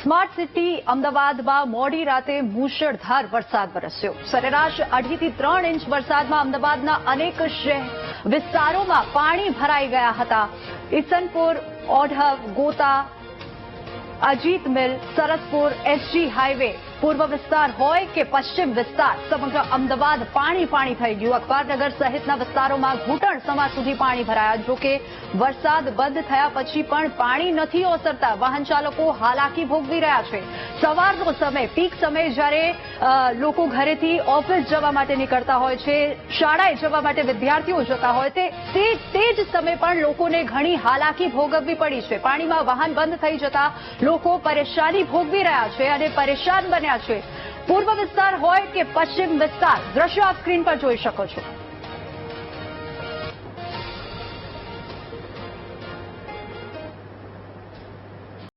Smart city અમદાવાદમાં મોડી રાતે મુશળધાર વરસાદ વરસ્યો। સરેરાશ 2.5 થી 3 ઇંચ વરસાદમાં અમદાવાદના અનેક વિસ્તારોમાં પાણી ભરાઈ ગયા હતા। ઈસનપુર, ઓઢવ, ગોતા, અજીત મિલ, સરસપુર, એસજી હાઈવે, પૂર્વ વિસ્તાર હોય કે પશ્ચિમ વિસ્તાર, સમગ્ર અમદાવાદ પાણી પાણી થઈ ગયું। અખબારનગર સહિતના વિસ્તારોમાં ઘૂંટણ સમા સુધી પાણી ભરાયા। જોકે વરસાદ બંધ થયા પછી પણ પાણી નથી ઓસરતા। વાહન ચાલકો હાલાકી ભોગવી રહ્યા છે। સવારનો સમય, પીક સમય, જ્યારે લોકો ઘરેથી ઓફિસ જવા માટે નીકળતા હોય છે, શાળાએ જવા માટે વિદ્યાર્થીઓ જતા હોય તે જ સમય પણ લોકોને ઘણી હાલાકી ભોગવવી પડી છે। પાણીમાં વાહન બંધ થઈ જતા લોકો પરેશાની ભોગવી રહ્યા છે અને પરેશાન બન્યા છે। પૂર્વ વિસ્તાર હોય કે પશ્ચિમ વિસ્તાર, દ્રશ્ય આપ સ્ક્રીન પર જોઈ શકો છો।